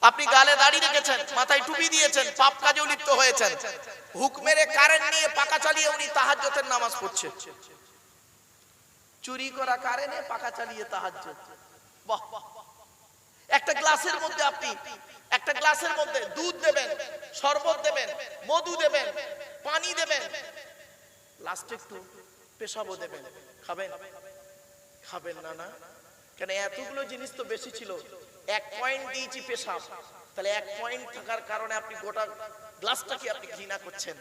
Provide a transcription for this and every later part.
আপনি গালে দাড়ি রেখেছেন, মাথায় টুপি দিয়েছেন, পাপ কাজেও লিপ্ত হয়েছেন। হুকমের কারেন্ট নিয়ে পাকা চালিয়ে উনি তাহাজ্জুদের নামাজ পড়ছেন। চুরি করা কারেন্টে পাকা চালিয়ে তাহাজ্জুদ। বাহ! একটা গ্লাসের মধ্যে আপনি একটা গ্লাসের মধ্যে দুধ দেবেন, শরবত দেবেন, মধু দেবেন, পানি দেবেন, লাস্টে একটু পেশাবও দেবেন, খাবেন? খাবেন না? না কেন? এতগুলো জিনিস তো বেশি ছিল, 1 পয়েন্ট দিয়েছি পেশাব, তাহলে 1 পয়েন্ট থাকার কারণে আপনি গোটা গ্লাসটাকে আপনি ঘৃণা করছেন।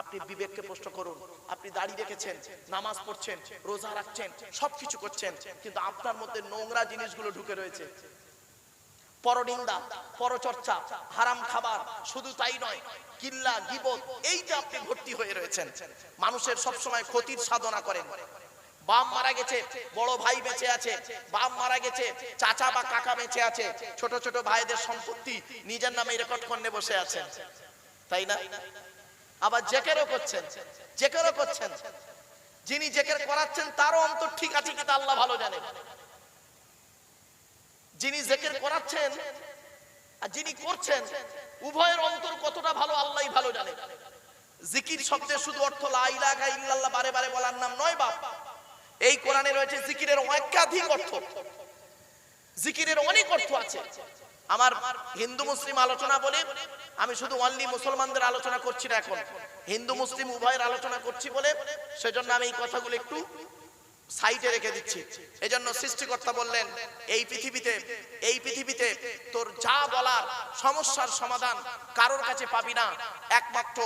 আপনি বিবেককে প্রশ্ন করুন। আপনি দাড়ি রেখেছেন, নামাজ পড়ছেন, রোজা রাখছেন, সবকিছু করছেন, কিন্তু আপনার মধ্যে নোংরা জিনিসগুলো ঢুকে রয়েছে। পরনিন্দা, পরচর্চা, হারাম খাবার, শুধু তাই নয়, কিল্লা, গীবত, এইটা আপনি ভর্তি হয়ে রয়েছেন। মানুষের সবসময় ক্ষতির সাধনা করেন। বাপ মারা গেছে, বড় ভাই বেঁচে আছে, বাপ মারা গেছে, চাচা বা কাকা বেঁচে আছে, ছোট ছোট ভাইদের সম্পত্তি নিজের নামে রেকর্ড করে বসে আছেন, তাই না? আবার জেকেরও করছেন, জেকেরও করছেন। যিনি জেকের করাচ্ছেন তারও অন্তর ঠিক আছে কিনা আল্লাহ ভালো জানেন। যিনি জেকের করাচ্ছেন আর যিনি করছেন, উভয়ের অন্তর কতটা ভালো আল্লাহই ভালো জানে। জিকির শব্দের শুধু অর্থ লা ইলাহা ইল্লাল্লাহ বারে বারে বলার নাম নয় বাপ। এই কোরআনে রয়েছে জিকিরের একাধিক অর্থ, জিকিরের অনেক অর্থ আছে। আমার হিন্দু মুসলিম আলোচনা বলে আমি শুধু অনলি মুসলমানদের আলোচনা করছি না, এখন হিন্দু মুসলিম উভয়ের আলোচনা করছি বলে সেজন্য আমি এই কথাগুলো একটু সাইডে রেখে দিচ্ছি। এজন্য সৃষ্টিকর্তা বললেন, এই পৃথিবীতে তোর যা বলার সমস্যার সমাধান কারোর কাছে পাবি না, একমাত্র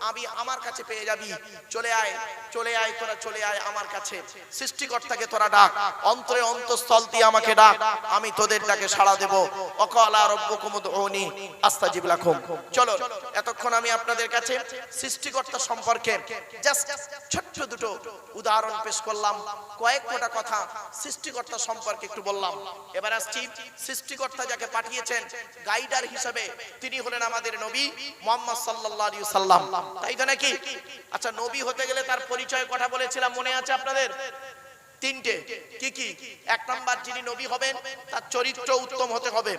আমি আমার কাছে পেয়ে যাবি। চলে আয়, চলে আয়, তোরা চলে আয় আমার কাছে। সৃষ্টিকর্তাকে তোরা ডাক, অন্তরে অন্তঃস্থল দিয়ে আমাকে ডাক, আমি তোদের ডাকে সাড়া দেব। ওয়াকালা রাব্বুকুম উদউনি আস্তাজিব লাকুম। চলো, এতক্ষণ আমি আপনাদের কাছে সৃষ্টিকর্তা সম্পর্কে জাস্ট ছোট্ট দুটো উদাহরণ পেশ করলাম, কয়েক কোটা কথা সৃষ্টিকর্তা সম্পর্কে একটু বললাম। এবার আসছি সৃষ্টিকর্তা যাকে পাঠিয়েছেন গাইডার হিসেবে, তিনি হলেন আমাদের নবী মুহাম্মদ সাল্লাল্লাহু আলাইহি সাল্লাম, তাই তো নাকি? আচ্ছা, নবী হতে গেলে তার পরিচয় কথা বলেছিলাম, মনে আছে আপনাদের? 3টে। কি কি? 1 নাম্বার, যিনি নবী হবেন তার চরিত্র উত্তম হতে হবে।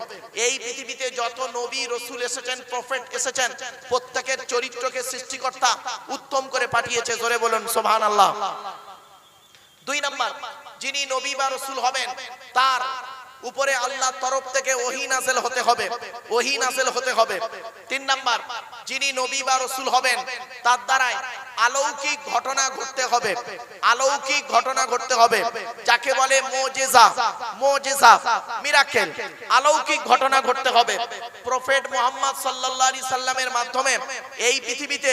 এই পৃথিবীতে যত নবী রাসূল এসেছেন, প্রফেট এসেছেন, প্রত্যেকের চরিত্রকে সৃষ্টিকর্তা উত্তম করে পাঠিয়েছে। জোরে বলুন সুবহানাল্লাহ। 2 নাম্বার, যিনি নবী বা রাসূল হবেন তার উপরে আল্লাহর তরফ থেকে ওহী নাযিল হতে হবে, ওহী নাযিল হতে হবে। 3 নাম্বার, যিনি নবী বা রাসূল হবেন তার দ্বারাই অলৌকিক ঘটনা ঘটতে হবে, অলৌকিক ঘটনা ঘটতে হবে, যাকে বলে মুজিজা, মুজিজা, মিরাকেল, অলৌকিক ঘটনা ঘটতে হবে। প্রফেট মুহাম্মদ সাল্লাল্লাহু আলাইহি সাল্লামের মাধ্যমে এই পৃথিবীতে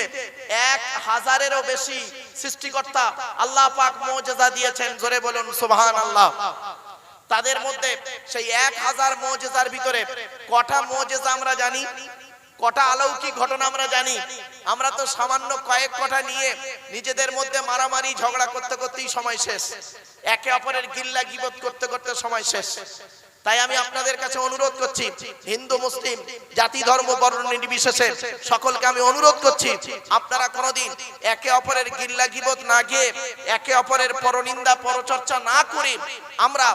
1000-এরও বেশি সৃষ্টিকর্তা আল্লাহ পাক মুজিজা দিয়েছেন। জোরে বলুন সুবহানাল্লাহ। তাদের মধ্যে সেই 1000 মুজিজার ভিতরে কটা মুজিজা আমরা জানি, কটা অলৌকিক ঘটনা আমরা জানি? আমরা তো সামান্য কয়েক কথা নিয়ে নিজেদের মধ্যে মারামারি ঝগড়া করতে করতেই সময় শেষ, একে অপরের গিল্লা গীবত করতে করতে সময় শেষ। তাই আমি আপনাদের কাছে অনুরোধ করছি, হিন্দু মুসলিম জাতি ধর্ম বর্ণ নির্বিশেষে সকলকে আমি অনুরোধ করছি, আপনারা কোনোদিন একে অপরের গিল্লা গীবত না গিয়ে, একে অপরের পরনিন্দা পরচর্চা না করে আমরা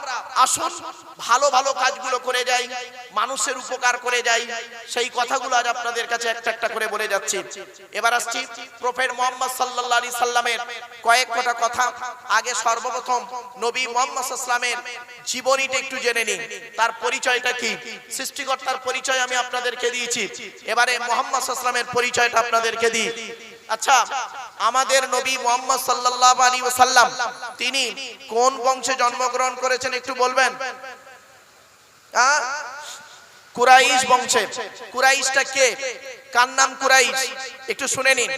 আসুন ভালো ভালো কাজগুলো করে যাই, মানুষের উপকার করে যাই। সেই কথাগুলো আজ আপনাদের কাছে একটা একটা করে বলে যাচ্ছি। এবার আসছি প্রফেট মুহাম্মদ সাল্লাল্লাহু আলাইহি সাল্লামের কয়েক কটা কথা। আগে সর্বপ্রথম নবী মুহাম্মদ সাল্লাল্লাহু আলাইহি সাল্লামের জীবনীটা একটু জেনে নিন, তার পরিচয়টা কি। সৃষ্টিকর্তার পরিচয় আমি আপনাদেরকে দিয়েছি, এবারে মুহাম্মদ সাল্লাল্লাহু আলাইহি সাল্লামের পরিচয়টা আপনাদেরকে দিই। আচ্ছা, আমাদের নবী মুহাম্মদ সাল্লাল্লাহু আলাইহি ওয়াসাল্লাম তিনি কোন বংশে জন্মগ্রহণ করেছেন একটু বলবেন? কুরাইশ বংশে। কুরাইশটা কে? কার নাম কুরাইশ? একটু শুনে নিন।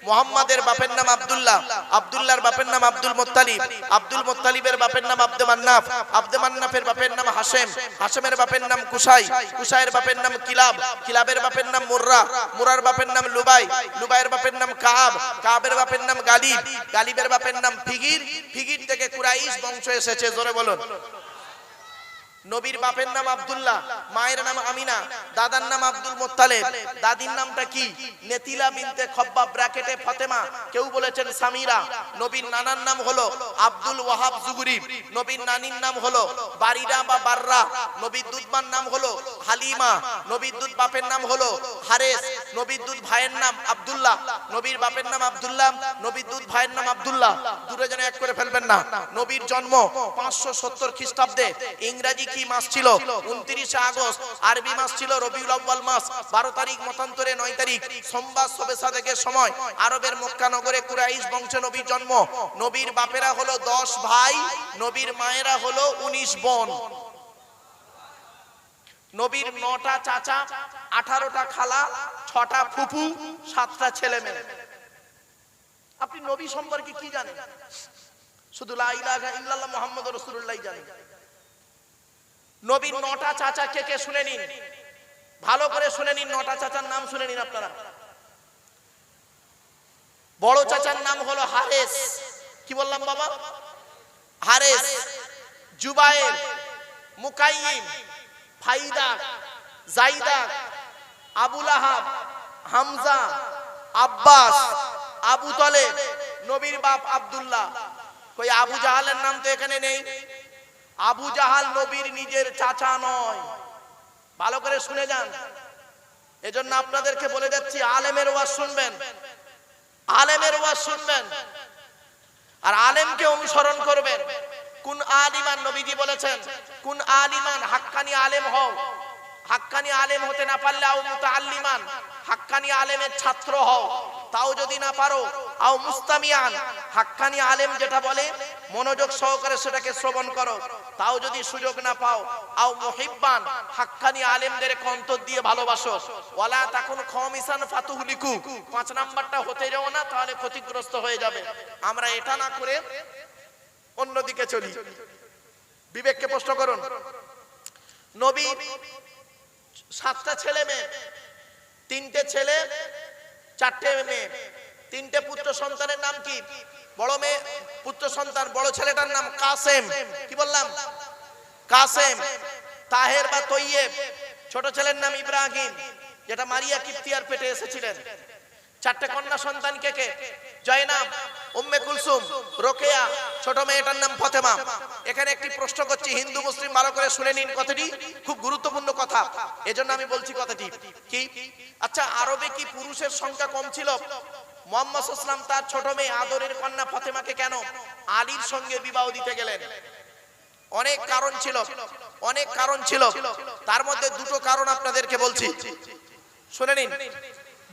মুহাম্মাদের বাপের নাম আব্দুল্লাহ, আব্দুল্লাহর বাপের নাম আব্দুল মুত্তালিব, আব্দুল মুত্তালিবের বাপের নাম আব্দে মান্নাফ, আব্দে মান্নাফের বাপের নাম হাশেম, হাশেমের বাপের নাম কুসাই, কুসাইয়ের বাপের নাম কিলাব, কিলাবের বাপের নাম মুররা, মুরার বাপের নাম লুবাই, লুবাইয়ের বাপের নাম কাব, কাবের বাপের নাম গালিব, গালিবের বাপের নাম ফিগির, ফিগির থেকে কুরাইশ বংশ এসেছে। জোরে বলুন। নবীর বাপের নাম আব্দুল্লাহ, মায়ের নাম আমিনা, দাদার নাম আব্দুল মুত্তালিব, দাদির নামটা কি? নেতিলা বিনতে খব্বাব ব্র্যাকেটে ফাতেমা, কেউ বলেছেন সামিরা। নবীর নানার নাম হলো আব্দুল ওয়াহাব জুগরি, নবীর নানির নাম হলো বারিরা বা বাররা, নবীর দুধমার নাম হলো হালিমা, নবীর দুধ বাপের নাম হলো হারেস, নবীর দুধ ভাইয়ের নাম আব্দুল্লাহ, নবীর বাপের নাম আব্দুল্লাহ, নবীর দুধ ভাইয়ের নাম আব্দুল্লাহ, দুটো জনে এক করে ফেলবেন না। নবীর জন্ম 570 খ্রিস্টাব্দে, ইংরেজি কি মাস ছিল? 29 আগস্ট, আরবি মাস ছিল রবিউল আউয়াল মাস, 12 তারিখ মতান্তরে 9 তারিখ সোমবার শবে সাদেকের সময় আরবের মক্কা নগরে কুরাইশ বংশে নবীর জন্ম। নবীর বাপেরা হলো 10 ভাই, নবীর মায়েরা হলো 19 বোন। নবীর 9টা চাচা, 18টা খালা, 6টা ফুফু, 7টা ছেলে মেয়ে। আপনি নবী সম্পর্কে কি জানেন? শুধু লা ইলাহা ইল্লাল্লাহ মুহাম্মাদুর রাসূলুল্লাহ জানেন। নবীর 9টা চাচা কে কে শুনে নিন, ভালো করে শুনে নিন। 9টা চাচার নাম শুনে নিন আপনারা। বড় চাচার নাম হলো হারেস, কি বললাম বাবা? হারেস, জুবায়ের, মুকাইয়িম, ফাইদা, জাইদা, আবু লাহাব, হামজা, আব্বাস, আবু তালেব। নবীর বাপ আব্দুল্লাহ। কই আবু জাহালের নাম তো এখানে নেই। আবু জাহাল নবীর নিজের চাচা নয়, ভালো করে শুনে যান। এজন্য আপনাদেরকে বলে যাচ্ছি, আলেমের ওয়াজ শুনবেন, আলেমের ওয়াজ শুনবেন, আর আলেমকে অনুসরণ করবেন। কোন আলিমান, নবীজি বলেছেন কোন আলিমান, হাক্কানি আলেম হও। হাক্কানি আলেম হতে না পারলে আও মুতাআল্লিমান, হাক্কানি আলেমের ছাত্র হও। তাও যদি না পারো আও মুস্তামিয়ান, হাক্কানি আলেম যেটা বলে মনোযোগ সহকারে সেটাকে শ্রবণ করো। তাও যদি সুযোগ না পাও আও মুহিব্বান, হাক্কানি আলেমদের অন্তর দিয়ে ভালোবাসো। ওয়ালা তাকুন খামিসান ফাতুহলিকু, 5 নাম্বারটা হতে যাও না, তাহলে ক্ষতিগ্রস্ত হয়ে যাবে। আমরা এটা না করে অন্যদিকে চলি। বিবেককে প্রশ্ন করুন। নবী 7টা ছেলে মেয়ে, 3টে ছেলে 4টে মেয়ে, 3টে পুত্র সন্তানের নাম কি? বড় মেয়ে পুত্র সন্তান, বড় ছেলেটার নাম কাসেম, কি বললাম? কাসেম। তাহের বা তৈয়েব, ছোট ছেলের নাম ইব্রাহিম, যেটা মারিয়া কিপ্তিয়ার পেটে এসেছিলেন। 4টে কন্যা সন্তান কে কে? জয়নাব, উম্মে কুলসুম, রোকেয়া, ছোট মেয়েটার নাম ফাতেমা। এখানে একটি প্রশ্ন করছি, হিন্দু মুসলিম ভালো করে শুনে নিন কথাটি, খুব গুরুত্বপূর্ণ কথা, এজন্য আমি বলছি কথাটি। কি? আচ্ছা, আরবে কি পুরুষের সংখ্যা কম ছিল? মুহাম্মদ সাল্লাল্লাহু আলাইহি ওয়াসাল্লাম তার ছোট মেয়ে আদরের কন্যা ফাতেমাকে কেন আলীর সঙ্গে বিবাহ দিতে গেলেন? অনেক কারণ ছিল, অনেক কারণ ছিল। তার মধ্যে দুটো কারণ আপনাদেরকে বলছি, শুনে নিন।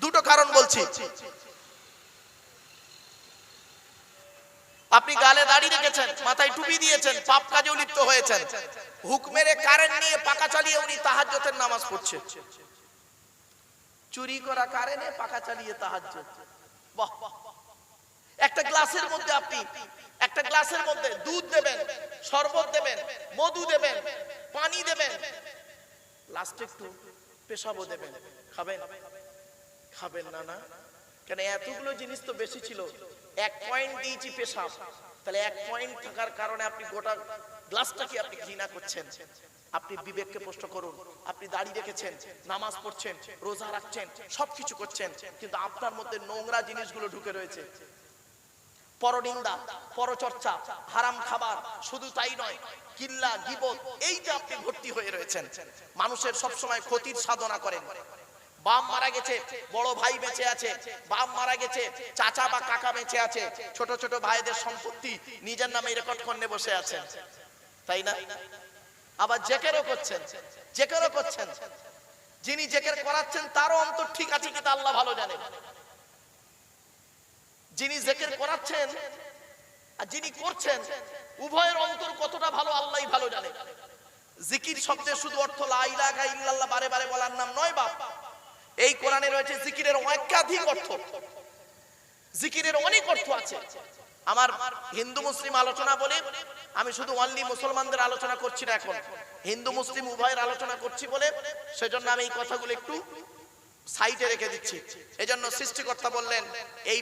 দুটো কারণ বলছি। আপনি গালে দাড়ি রেখেছেন, মাথায় টুপি দিয়েছেন, পাপ কাজেও লিপ্ত হয়েছেন, হুকমের কারেন্ট নিয়ে পাকা চালিয়ে উনি তাহাজ্জুদের নামাজ পড়ছেন। চুরি করা কারেন্টে পাকা চালিয়ে তাহাজ্জুদ। বাহ! একটা গ্লাসের মধ্যে আপনি একটা গ্লাসের মধ্যে দুধ দেবেন, শরবত দেবেন, মধু দেবেন, পানি দেবেন, লাস্টে একটু পেশাবও দেবেন। খাবেন? খাবেন না? না কেন? এতগুলো জিনিস তো বেশি ছিল, 1 পয়েন্ট দিয়েছি পেশাব, তাহলে 1 পয়েন্ট থাকার কারণে আপনি গোটা গ্লাসটাকে আপনি ঘৃণা করছেন। আপনি বিবেককে প্রশ্ন করুন। আপনি দাড়ি রেখেছেন, নামাজ পড়ছেন, রোজা রাখছেন, সবকিছু করছেন, কিন্তু আপনার মধ্যে নোংরা জিনিসগুলো ঢুকে রয়েছে। পরনিন্দা, পরচর্চা, হারাম খাবার, শুধু তাই নয়, কিল্লা, গীবত, এইটা আপনি ভর্তি হয়ে রয়েছেন। মানুষের সব সময় ক্ষতির সাধনা করেন। বাপ মারা গেছে, বড় ভাই বেঁচে আছে, বাপ মারা গেছে, চাচা বা কাকা বেঁচে আছে, ছোট ছোট ভাইদের সম্পত্তি নিজের নামে রেকর্ড করে বসে আছেন, তাই না? আবার জেকেরও করছেন, জেকেরও করছেন। যিনি জেকের করাচ্ছেন তারও অন্তর ঠিক আছে কিনা আল্লাহ ভালো জানেন। যিনি জেকের করাচ্ছেন আর যিনি করছেন, উভয়ের অন্তর কতটা ভালো আল্লাহই ভালো জানেন। জিকির শব্দের শুধু অর্থ লা ইলাহা ইল্লাল্লাহ বারে বারে বলার নাম নয় বাপ। এই কোরআনে রয়েছে জিকিরের একাধিক অর্থ, জিকিরের অনেক অর্থ আছে। আমার হিন্দু মুসলিম আলোচনা বলে আমি শুধু অনলি মুসলমানদের আলোচনা করছি না, এখন হিন্দু মুসলিম উভয়ের আলোচনা করছি বলে সেজন্য আমি এই কথাগুলো একটু সাইডে রেখে দিচ্ছি। এজন্য সৃষ্টিকর্তা বললেন এই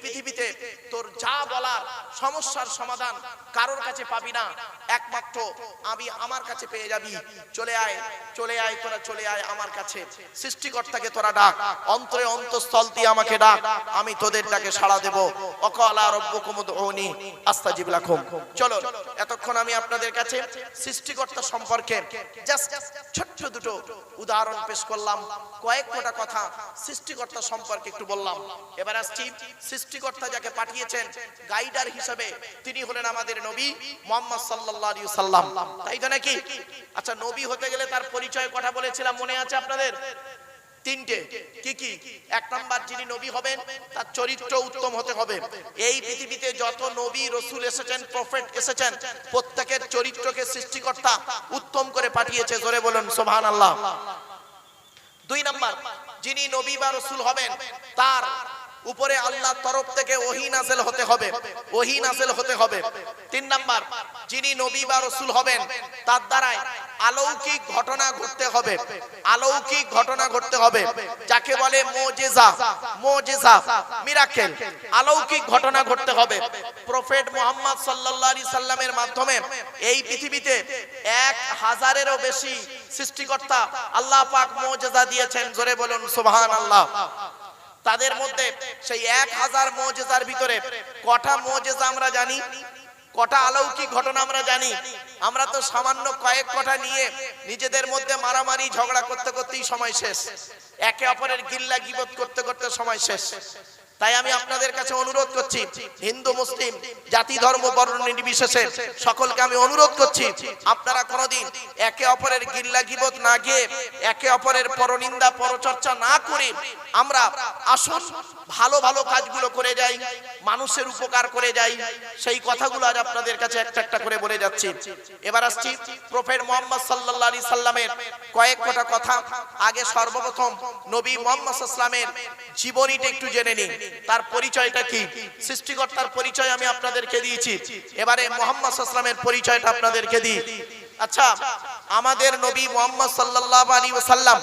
পৃথিবীতে তোর যা বলার সমস্যার সমাধান কারোর কাছে পাবি না, একমাত্র আমি আমার কাছে পেয়ে যাবি। চলে আয় তোরা চলে আয় আমার কাছে। সৃষ্টিকর্তাকে তোরা ডাক, অন্তরে অন্তঃস্থল দিয়ে আমাকে ডাক, আমি তোদের ডাকে সাড়া দেব। ওয়াকালা রাব্বুকুম উদউনি আস্তাজিব লাকুম। চলো, এতক্ষণ আমি আপনাদের কাছে সৃষ্টিকর্তা সম্পর্কে জাস্ট ছোট্ট দুটো উদাহরণ পেশ করলাম, কয়েকটা কথা সৃষ্টিকর্তা সম্পর্কে একটু বললাম। এবার আসছি সৃষ্টিকর্তা যাকে পাঠিয়েছেন গাইডার হিসেবে, তিনি হলেন আমাদের নবী মুহাম্মদ সাল্লাল্লাহু আলাইহি সাল্লাম, তাই তো নাকি? আচ্ছা, নবী হতে গেলে তার পরিচয় কথা বলেছিলাম, মনে আছে আপনাদের? তিনটে। কি কি? এক নাম্বার, যিনি নবী হবেন তার চরিত্র উত্তম হতে হবে। এই পৃথিবীতে যত নবী রাসূল এসেছেন, প্রফেট এসেছেন, প্রত্যেকের চরিত্রকে সৃষ্টিকর্তা উত্তম করে পাঠিয়েছে। জোরে বলুন সুবহানাল্লাহ। দুই নাম্বার, যিনি নবী বা রাসূল হবেন তার উপরে আল্লাহর তরফ থেকে ওহী নাযিল হতে হবে। তিন নাম্বার, যিনি নবী বা রাসূল হবেন তার দ্বারা অলৌকিক ঘটনা ঘটতে হবে, যাকে বলে মুজিজা, মিরাকেল, অলৌকিক ঘটনা ঘটতে হবে। প্রফেট মুহাম্মদ সাল্লাল্লাহু আলাইহি সাল্লামের মাধ্যমে এই পৃথিবীতে 1000-এরও বেশি সৃষ্টিকর্তা আল্লাহ পাক মুজিজা দিয়েছেন। জোরে বলুন সুবহানাল্লাহ। তাদের মধ্যে সেই 1000 মুজিজার ভিতরে কটা মুজিজা আমরা জানি, কটা অলৌকিক ঘটনা আমরা জানি? আমরা তো সামান্য কয়েক কটা নিয়ে নিজেদের মধ্যে মারামারি ঝগড়া করতে করতেই সময় শেষ, একে অপরের গিল্লা গিবত করতে করতে সময় শেষ। তাই আমি আপনাদের কাছে অনুরোধ করছি, হিন্দু মুসলিম জাতি ধর্ম বর্ণ নির্বিশেষে সকলকে আমি অনুরোধ করছি, আপনারা কোনোদিন একে অপরের গিল্লা গিবত না গিয়ে, একে অপরের পরনিন্দা পরচর্চা না করে আমরা আসুন ভালো ভালো কাজগুলো করে যাই, মানুষের উপকার করে যাই। সেই কথাগুলো আজ আপনাদের কাছে একটা একটা করে বলে যাচ্ছি। এবার আসছি প্রফেট মুহাম্মদ সাল্লাল্লাহু আলাইহি সাল্লামের কয়েকটা কথা। আগে সর্বপ্রথম নবী মুহাম্মদ সাল্লাল্লাহু আলাইহি সাল্লামের জীবনীটা একটু জেনে নিন, তার পরিচয়টা কি। সৃষ্টিকর্তার পরিচয় আমি আপনাদেরকে দিয়েছি, এবারে মুহাম্মদ সাল্লাল্লাহু আলাইহি সাল্লামের পরিচয়টা আপনাদেরকে দিই। আচ্ছা, আমাদের নবী মুহাম্মদ সাল্লাল্লাহু আলাইহি ওয়াসাল্লাম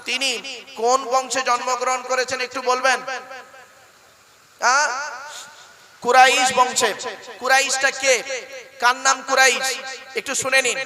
তিনি কোন বংশে জন্মগ্রহণ করেছেন একটু বলবেন? কুরাইশ বংশে। কুরাইশটা কে? কার নাম কুরাইশ? একটু শুনে নিন।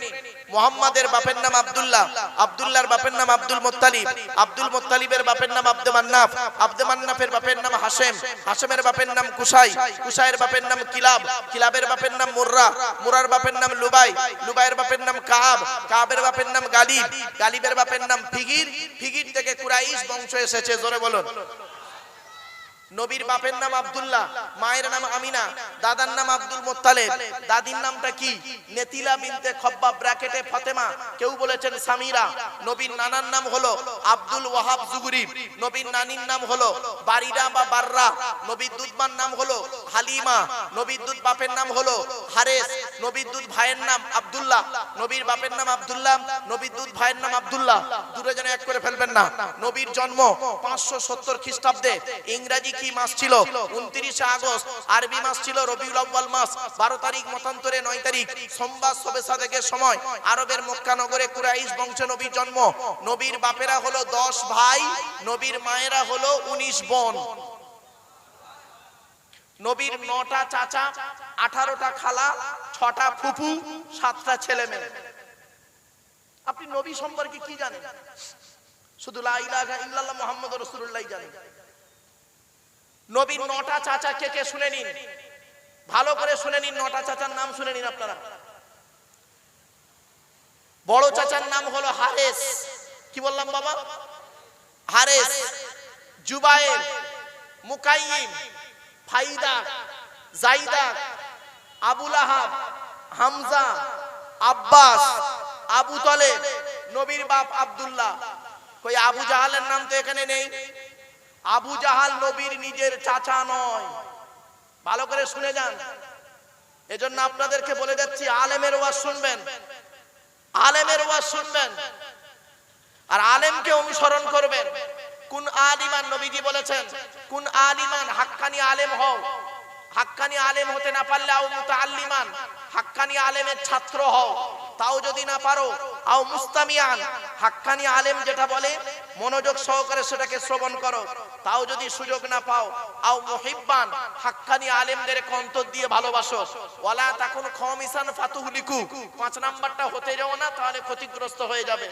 মুহাম্মাদের বাপের নাম আব্দুল্লাহ, আব্দুল্লাহর বাপের নাম আব্দুল মুত্তালিব, আব্দুল মুত্তালিবের বাপের নাম আব্দে মান্নাফ, আব্দে মান্নাফের বাপের নাম হাশেম, হাশেমের বাপের নাম কুসাই, কুসাইয়ের বাপের নাম কিলাব, কিলাবের বাপের নাম মুররা, মুরার বাপের নাম লুবাই, লুবাইয়ের বাপের নাম কাব, কাবের বাপের নাম গালিব, গালিবের বাপের নাম ফিগির, ফিগির থেকে কুরাইশ বংশ এসেছে। জোরে বলুন। নবীর বাপের নাম আব্দুল্লাহ, মায়ের নাম আমিনা, দাদার নাম আব্দুল মুত্তালিব, দাদির নামটা কি? নেতিলা বিনতে খব্বাব ব্র্যাকেটে ফাতেমা, কেউ বলেছেন সামিরা। নবীর নানার নাম হলো আব্দুল ওয়াহাব জুহরি, নবীর নানির নাম হলো বারিরা বা বাররা, নবীর দুধমার নাম হলো হালিমা, নবীর দুধ বাপের নাম হলো হারেস, নবীর দুধ ভাইয়ের নাম আব্দুল্লাহ, নবীর বাপের নাম আব্দুল্লাহ, নবীর দুধ ভাইয়ের নাম আব্দুল্লাহ, দুটো জনে এক করে ফেলবেন না। নবীর জন্ম 570 খ্রিস্টাব্দে। ইংরেজি কি মাস ছিল? 29 আগস্ট। আরবি মাস ছিল রবিউল আউয়াল মাস। 12 তারিখ মতান্তরে 9 তারিখ সোমবার শবে সাদেকের সময় আরবের মক্কা নগরে কুরাইশ বংশে নবীর জন্ম। নবীর বাপেরা হলো 10 ভাই, নবীর মায়েরা হলো 19 বোন। নবীর 9টা চাচা, 18টা খালা, 6টা ফুফু, 7টা ছেলে মেয়ে। আপনি নবী সম্পর্কে কি জানেন? শুধু লা ইলাহা ইল্লাল্লাহ মুহাম্মাদুর রাসূলুল্লাহ জানেন। নবীর 9টা চাচা কে কে শুনে নিন, ভালো করে শুনে নিন। 9টা চাচার নাম শুনে নিন আপনারা। বড় চাচার নাম হলো হারেস। কি বললাম বাবা? হারেস। জুবায়ের, মুকাইয়িম, ফাইদা, জাইদা, আবু লাহাব, হামজা, আব্বাস, আবু তালেব। নবীর বাপ আব্দুল্লাহ। কই আবু জাহালের নাম তো এখানে নেই। আবু জাহাল নবীর নিজের চাচা নয়, ভালো করে শুনে যান। এজন্য আপনাদেরকে বলে যাচ্ছি, আলেমের ওয়াজ শুনবেন, আলেমের ওয়াজ শুনবেন আর আলেমকে অনুসরণ করবেন। কোন আলিমান, নবীজি বলেছেন কোন আলিমান, হাক্কানি আলেম হও। হাক্কানি আলেম হতে না পারলে আও মুতাআল্লিমান, হাক্কানি আলেমের ছাত্র হও। তাও যদি না পারো আও মুস্তামিয়ান, হাক্কানি আলেম যেটা বলে মনোযোগ সহকারে সেটাকে শ্রবণ করো। তাও যদি সুযোগ না পাও, আও মুহিব্বান, হাক্কানি আলেমদের অন্তর দিয়ে ভালোবাসো। ওয়ালা তাকুন খামিসান ফাতুহলিকু, 5 নাম্বারটা হতে যাও না, তাহলে ক্ষতিগ্রস্ত হয়ে যাবে।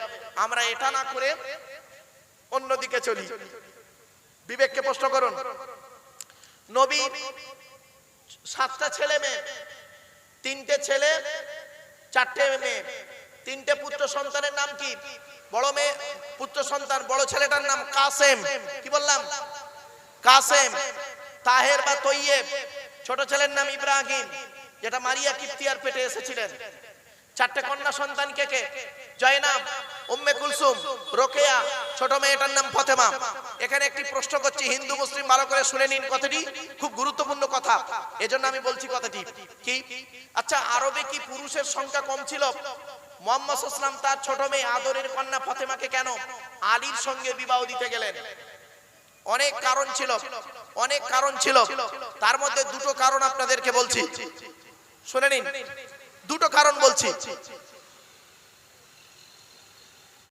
আমরা এটা না করে অন্যদিকে চলি। বিবেককে প্রশ্ন করুন। নবী 7টা ছেলে মেয়ে, 3টে ছেলে 4টে মেয়ে, 3টে পুত্র সন্তানের নাম কি? বড় মেয়ে পুত্র সন্তান, বড় ছেলেটার নাম কাসেম। কি বললাম? কাসেম। তাহের বা তৈয়েব। ছোট ছেলের নাম ইব্রাহিম, যেটা মারিয়া কিপ্তিয়ার পেটে এসেছিলেন। 4টে কন্যা সন্তান কে কে? জয়নাব, উম্মে কুলসুম, রোকেয়া, ছোট মেয়েটার নাম ফাতেমা। এখানে একটি প্রশ্ন করছি, হিন্দু মুসলিম ভালো করে শুনে নিন, কথাটি খুব গুরুত্বপূর্ণ কথা, এজন্য আমি বলছি কথাটি। কি আচ্ছা, আরবে কি পুরুষের সংখ্যা কম ছিল? মুহাম্মদ সাল্লাল্লাহু আলাইহি ওয়াসাল্লাম তার ছোট মেয়ে আদরের কন্যা ফাতেমাকে কেন আলীর সঙ্গে বিবাহ দিতে গেলেন? অনেক কারণ ছিল, অনেক কারণ ছিল। তার মধ্যে 2টো কারণ আপনাদেরকে বলছি, শুনে নিন। 2টো কারণ বলছি।